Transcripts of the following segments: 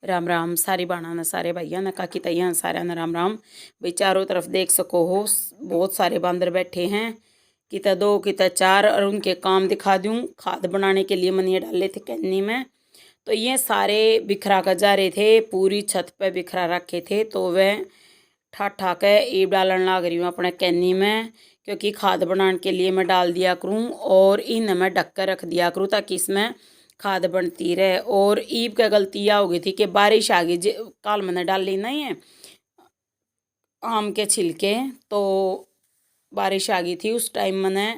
राम राम सारी बाणा ने सारे भाइयों ने काकी तैया सारे ने राम राम। भाई चारों तरफ देख सको हो बहुत सारे बांदर बैठे हैं, किता दो किता चार। और उनके काम दिखा दूं। खाद बनाने के लिए मैंने ये डाले थे कैनी में, तो ये सारे बिखरा कर जा रहे थे, पूरी छत पे बिखरा रखे थे। तो वह ठा ठा के ईब डालन लाग रही हूँ अपने कैनी में, क्योंकि खाद बनाने के लिए मैं डाल दिया करूँ और इन्हें मैं ढक कर रख दिया करूँ ताकि इसमें खाद बनती रहे। और ईब का गलती यह हो गई थी कि बारिश आ गई, कल मैंने डाली नहीं है आम के छिलके, तो बारिश आ गई थी उस टाइम मैंने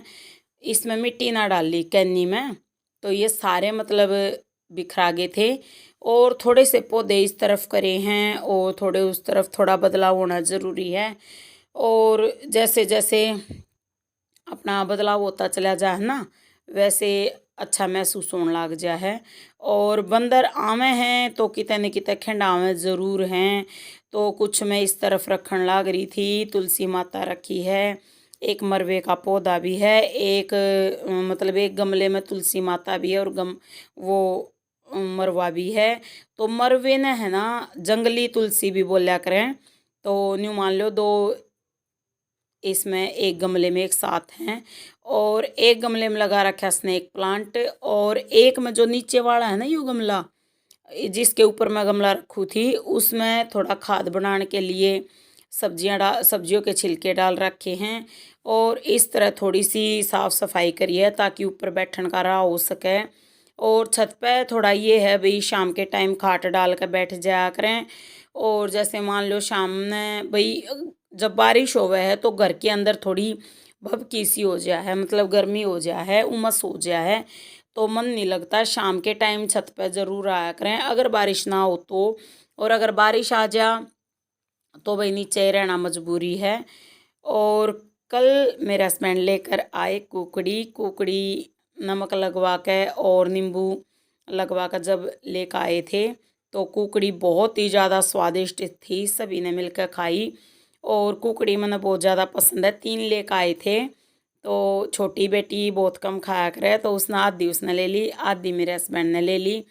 इसमें मिट्टी ना डाली कैनी में, तो ये सारे मतलब बिखरा गए थे। और थोड़े से पौधे इस तरफ करे हैं और थोड़े उस तरफ, थोड़ा बदलाव होना ज़रूरी है। और जैसे जैसे अपना बदलाव होता चला जाए ना, वैसे अच्छा महसूस होने लग जा है। और बंदर आवे हैं तो कितने न कितने खिंडावे ज़रूर हैं। तो कुछ मैं इस तरफ रखने लग रही थी, तुलसी माता रखी है, एक मरवे का पौधा भी है, एक मतलब एक गमले में तुलसी माता भी है और वो मरवा भी है। तो मरवे ने है ना जंगली तुलसी भी बोलिया करें। तो न्यू मान लो दो इसमें एक गमले में एक साथ हैं, और एक गमले में लगा रखा स्नेक प्लांट, और एक में जो नीचे वाला है ना यो गमला जिसके ऊपर मैं गमला रखू थी, उसमें थोड़ा खाद बनाने के लिए सब्जियों के छिलके डाल रखे हैं। और इस तरह थोड़ी सी साफ़ सफाई करी है ताकि ऊपर बैठने का राह हो सके। और छत पे थोड़ा ये है भाई शाम के टाइम खाट डाल कर बैठ जाया करें। और जैसे मान लो शाम में भाई जब बारिश होवे है तो घर के अंदर थोड़ी भभकी सी हो जाए है, मतलब गर्मी हो जाए है, उमस हो जाए है, तो मन नहीं लगता। शाम के टाइम छत पे ज़रूर आया करें अगर बारिश ना हो तो। और अगर बारिश आ जा तो भाई नीचे ही रहना मजबूरी है। और कल मेरे हस्बैंड लेकर आए कुकड़ी कुकड़ी नमक लगवा के और नींबू लगवा कर जब लेकर आए थे, तो कुकड़ी बहुत ही ज़्यादा स्वादिष्ट थी, सभी ने मिलकर खाई। और कुकड़ी मैंने बहुत ज़्यादा पसंद है, 3 लेकर आए थे। तो छोटी बेटी बहुत कम खाया करे, तो उसने आधी उसने ले ली, आधी मेरे हस्बैंड ने ले ली।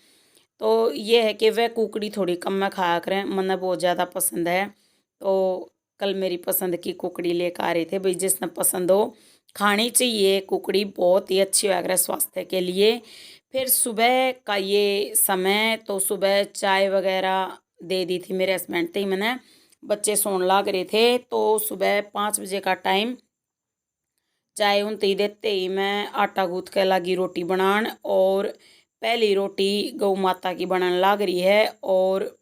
तो ये है कि वह कुकड़ी थोड़ी कम में खाया करें, मैंने बहुत ज़्यादा पसंद है। तो कल मेरी पसंद की कुकड़ी लेकर आ रहे थे, भाई जिसने पसंद हो खानी चाहिए कुकड़ी, बहुत ही अच्छी है स्वास्थ्य के लिए। फिर सुबह का ये समय, तो सुबह चाय वगैरह दे दी थी मेरे हस्बैंड थे, मैंने बच्चे सोने लग रहे थे, तो सुबह 5 बजे का टाइम चाय उन ही देते ही मैं आटा गूँथ के लगी रोटी बनान। और पहली रोटी गौ माता की बनने लग रही है। और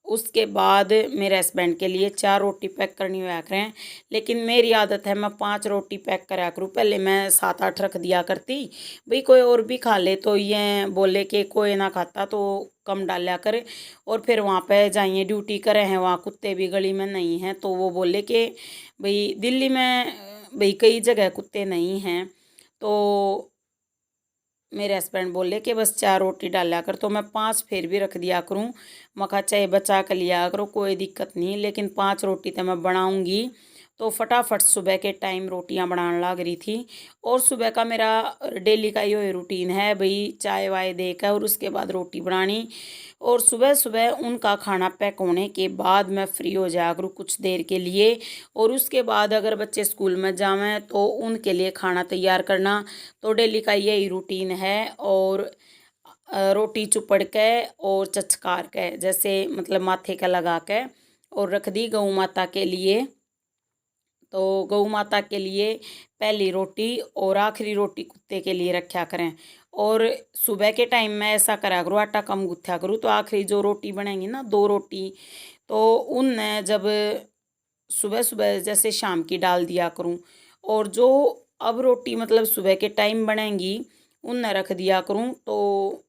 उसके बाद मेरे हस्बैंड के लिए 4 रोटी पैक करनी हुआ करें, लेकिन मेरी आदत है मैं 5 रोटी पैक करा करूँ। पहले मैं 7-8 रख दिया करती, भाई कोई और भी खा ले, तो ये बोले कि कोई ना खाता तो कम डाला करे। और फिर वहाँ पे जाइए ड्यूटी करे हैं, वहाँ कुत्ते भी गली में नहीं हैं, तो वो बोले कि भाई दिल्ली में भाई कई जगह कुत्ते नहीं हैं, तो मेरे हस्बैंड बोले कि बस 4 रोटी डाला कर, तो मैं 5 फिर भी रख दिया करूँ। मखा चाहे बचा कर लिया करो, कोई दिक्कत नहीं, लेकिन 5 रोटी तो मैं बनाऊँगी। तो फटाफट सुबह के टाइम रोटियां बनाने लग रही थी। और सुबह का मेरा डेली का ये रूटीन है भाई, चाय वाय देकर और उसके बाद रोटी बनानी। और सुबह सुबह उनका खाना पैक होने के बाद मैं फ्री हो जाया करूँ कुछ देर के लिए। और उसके बाद अगर बच्चे स्कूल में जावें तो उनके लिए खाना तैयार करना, तो डेली का यही रूटीन है। और रोटी चुपड़ के और चचकार के जैसे मतलब माथे का लगा के और रख दी गऊ माता के लिए। तो गऊ माता के लिए पहली रोटी और आखिरी रोटी कुत्ते के लिए रखा करें। और सुबह के टाइम में ऐसा करा करूँ, आटा कम गुथा करूँ, तो आखिरी जो रोटी बनेंगी ना 2 रोटी, तो उनने जब सुबह सुबह जैसे शाम की डाल दिया करूँ। और जो अब रोटी मतलब सुबह के टाइम बनेंगी उनने रख दिया करूँ। तो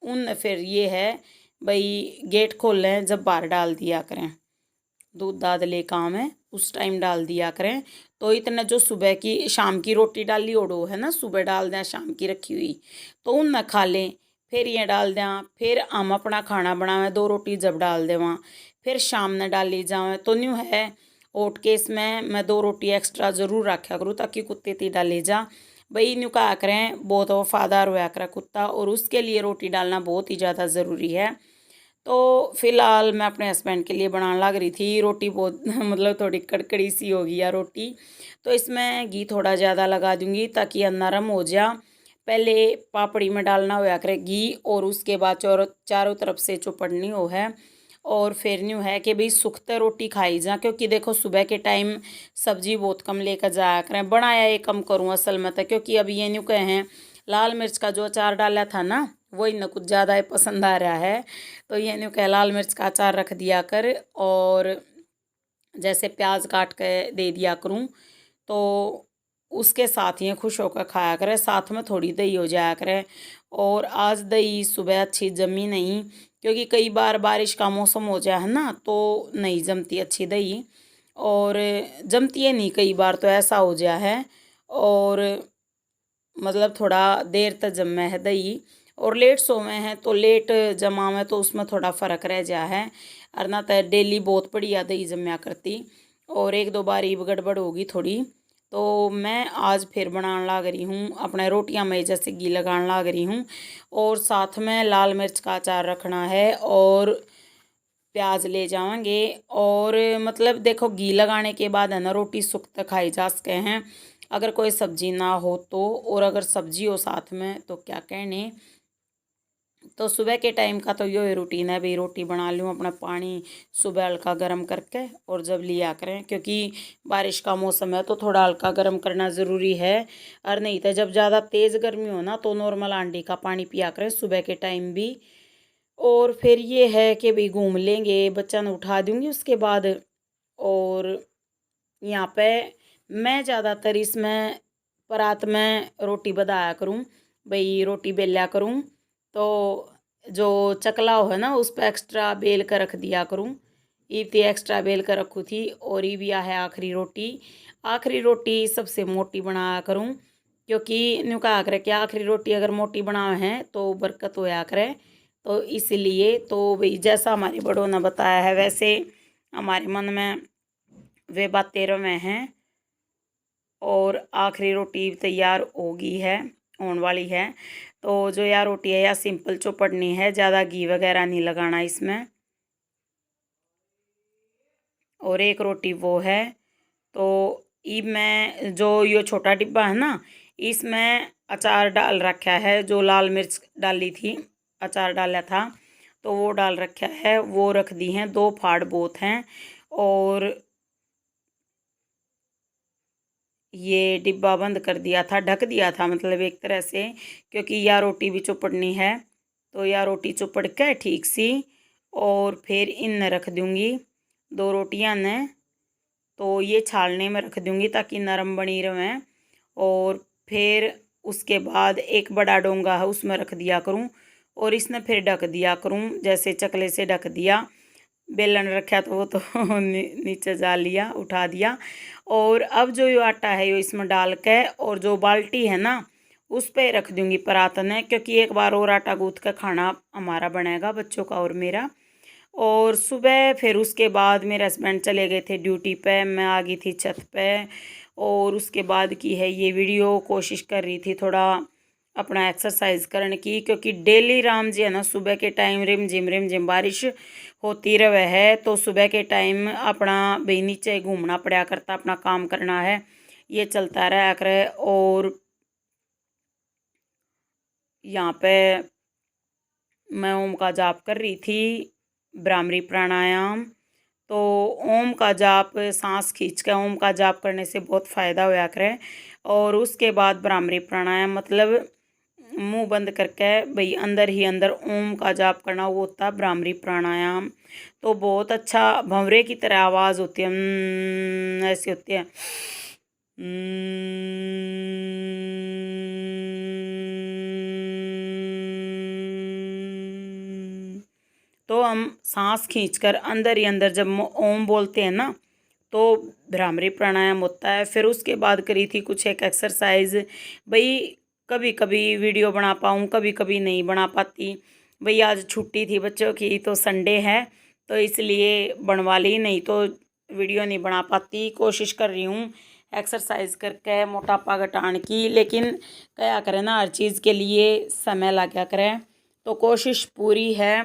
उन फिर ये है भाई गेट खोल लें जब बाहर डाल दिया करें, दूध दाद ले काम है उस टाइम डाल दिया करें। तो इतना जो सुबह की शाम की रोटी डाली ओडो है ना, सुबह डाल दें शाम की रखी हुई, तो उन न खा लें। फिर ये डाल दें, फिर हम अपना खाना बनावें, 2 रोटी जब डाल दें फिर शाम ने डाली जावें, तो न्यू है ओट के इसमें मैं 2 रोटी एक्स्ट्रा ज़रूर रखा करूँ ताकि कुत्ते ती डाले जा। भाई न्यू कहा करें बहुत वफादार होया करे कुत्ता, और उसके लिए रोटी डालना बहुत ही ज़्यादा ज़रूरी है। तो फिलहाल मैं अपने हस्बैंड के लिए बनाने लग रही थी रोटी। बहुत मतलब थोड़ी कड़कड़ी सी होगी या रोटी, तो इसमें घी थोड़ा ज़्यादा लगा दूंगी ताकि यह नरम हो जाए। पहले पापड़ी में डालना होया करे घी, और उसके बाद चारों तरफ से चौपड़नी हो है, और फिर न्यू है कि भाई सुखते रोटी खाई जा, क्योंकि देखो सुबह के टाइम सब्जी बहुत कम लेकर जाया करें। बनाया ये कम करूँ असल में तो, क्योंकि अभी ये न्यू कहे हैं लाल मिर्च का जो अचार डाला था ना, वो इन्हें कुछ ज़्यादा ही पसंद आ रहा है। तो ये न्यू कहे लाल मिर्च का अचार रख दिया कर, और जैसे प्याज काट के दे दिया करूँ, तो उसके साथ ये खुश होकर खाया करे। साथ में थोड़ी दही हो जाया करे। और आज दही सुबह अच्छी जमी नहीं, क्योंकि कई बार बारिश का मौसम हो जाए है ना, तो नहीं जमती अच्छी दही, और जमती है नहीं, कई बार तो ऐसा हो जाए है। और मतलब थोड़ा देर तक जमे है दही, और लेट सोवे हैं तो लेट जमा में, तो उसमें थोड़ा फ़र्क रह जा है। और ना तो डेली बहुत बढ़िया दही जमया करती, और एक दो बार ईब गड़बड़ होगी थोड़ी। तो मैं आज फिर बनाने लग रही हूँ अपने रोटियां में जैसे घी लगाने लग रही हूँ, और साथ में लाल मिर्च का अचार रखना है, और प्याज ले जाएंगे। और मतलब देखो घी लगाने के बाद है ना रोटी सुख तक खाई जा सके हैं, अगर कोई सब्जी ना हो तो, और अगर सब्जी हो साथ में तो क्या कहने। तो सुबह के टाइम का तो यो रूटीन है भाई, रोटी बना लूँ अपना पानी सुबह हल्का गर्म करके और जब लिया करें, क्योंकि बारिश का मौसम है तो थोड़ा हल्का गर्म करना ज़रूरी है। और नहीं तो जब ज़्यादा तेज़ गर्मी हो ना, तो नॉर्मल आंडी का पानी पिया करें सुबह के टाइम भी। और फिर ये है कि भाई घूम लेंगे, बच्चा ने उठा दूँगी उसके बाद। और यहाँ पे मैं ज़्यादातर इसमें परात में रोटी बनाया करूँ, भाई रोटी बेला करूँ, तो जो चकला हो है ना उस पर एक्स्ट्रा बेल कर रख दिया करूँ। इतनी एक्स्ट्रा बेल कर रखू थी, और ये भी है आखिरी रोटी। आखिरी रोटी सबसे मोटी बनाया करूँ, क्योंकि न्यू कहा करे कि आखिरी रोटी अगर मोटी बनावे हैं तो बरकत होया करे। तो इसलिए तो भाई जैसा हमारे बड़ों ने बताया है वैसे हमारे मन में वे बातें रवे हैं। और आखिरी रोटी तैयार होगी है, होने वाली है। तो जो यह रोटी है या सिंपल चौपड़नी है, ज़्यादा घी वगैरह नहीं लगाना इसमें। और एक रोटी वो है। तो ई मैं जो ये छोटा डिब्बा है ना, इसमें अचार डाल रखा है, जो लाल मिर्च डाली थी अचार डाला था, तो वो डाल रखा है, वो रख दी हैं 2 फाड़ बहुत हैं। और ये डिब्बा बंद कर दिया था, ढक दिया था मतलब एक तरह से, क्योंकि यह रोटी भी चौपड़नी है। तो यह रोटी चौपड़ के ठीक सी, और फिर इन रख दूँगी 2 रोटियां ने, तो ये छालने में रख दूँगी ताकि नरम बनी रहें। और फिर उसके बाद एक बड़ा डोंगा है उसमें रख दिया करूँ, और इसने फिर ढक दिया करूँ, जैसे चकले से ढक दिया। बेलन रखा तो वो तो नीचे जा लिया, उठा दिया। और अब जो ये आटा है ये इसमें डाल के, और जो बाल्टी है ना उस पे रख दूंगी परातन है, क्योंकि एक बार और आटा गूँथ का खाना हमारा बनेगा बच्चों का और मेरा। और सुबह फिर उसके बाद मेरे हस्बैंड चले गए थे ड्यूटी पे, मैं आ गई थी छत पे। और उसके बाद की है ये वीडियो, कोशिश कर रही थी थोड़ा अपना एक्सरसाइज करने की, क्योंकि डेली राम जी है ना सुबह के टाइम रिम झिम बारिश होती रहे है, तो सुबह के टाइम अपना भाई नीचे घूमना पड़ा करता, अपना काम करना है, ये चलता रहा करे। और यहाँ पे मैं ओम का जाप कर रही थी, भ्रामरी प्राणायाम। तो ओम का जाप सांस खींच के ओम का जाप करने से बहुत फ़ायदा होया करे। और उसके बाद भ्रामरी प्राणायाम मतलब मुंह बंद करके भाई अंदर ही अंदर ओम का जाप करना, वो होता है भ्रामरी प्राणायाम। तो बहुत अच्छा भंवरे की तरह आवाज़ होती है, ऐसी होती है। तो हम सांस खींचकर अंदर ही अंदर जब ओम बोलते हैं ना, तो भ्रामरी प्राणायाम होता है। फिर उसके बाद करी थी कुछ एक एक्सरसाइज, भाई कभी कभी वीडियो बना पाऊँ, कभी कभी नहीं बना पाती। भाई आज छुट्टी थी बच्चों की, तो संडे है, तो इसलिए बनवा ली, नहीं तो वीडियो नहीं बना पाती। कोशिश कर रही हूँ एक्सरसाइज करके मोटापा घटाने की, लेकिन क्या करें ना, हर चीज़ के लिए समय लगा करें, तो कोशिश पूरी है।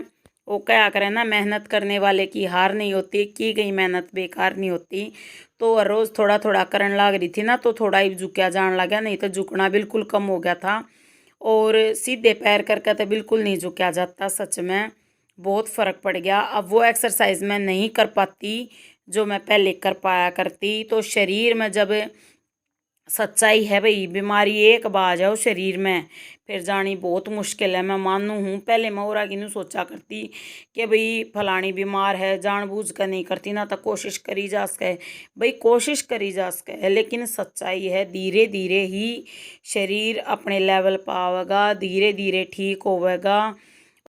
वो क्या करे ना, मेहनत करने वाले की हार नहीं होती, की गई मेहनत बेकार नहीं होती। तो हर रोज़ थोड़ा थोड़ा करन लाग रही थी ना, तो थोड़ा ही झुकया जान लगा, नहीं तो झुकना बिल्कुल कम हो गया था। और सीधे पैर करके तो बिल्कुल नहीं झुकया जाता, सच में बहुत फ़र्क पड़ गया। अब वो एक्सरसाइज मैं नहीं कर पाती जो मैं पहले कर पाया करती। तो शरीर में जब सच्चाई है भाई, बीमारी एक बार आ जाओ शरीर में फिर जानी बहुत मुश्किल है। मैं मानू हूँ, पहले मैं और आगे नहीं सोचा करती कि भाई फलानी बीमार है, जानबूझ कर नहीं करती ना, तो कोशिश करी जा सके भाई, कोशिश करी जा सके। लेकिन सच्चाई है धीरे धीरे ही शरीर अपने लेवल पर आवेगा, धीरे धीरे ठीक होवेगा।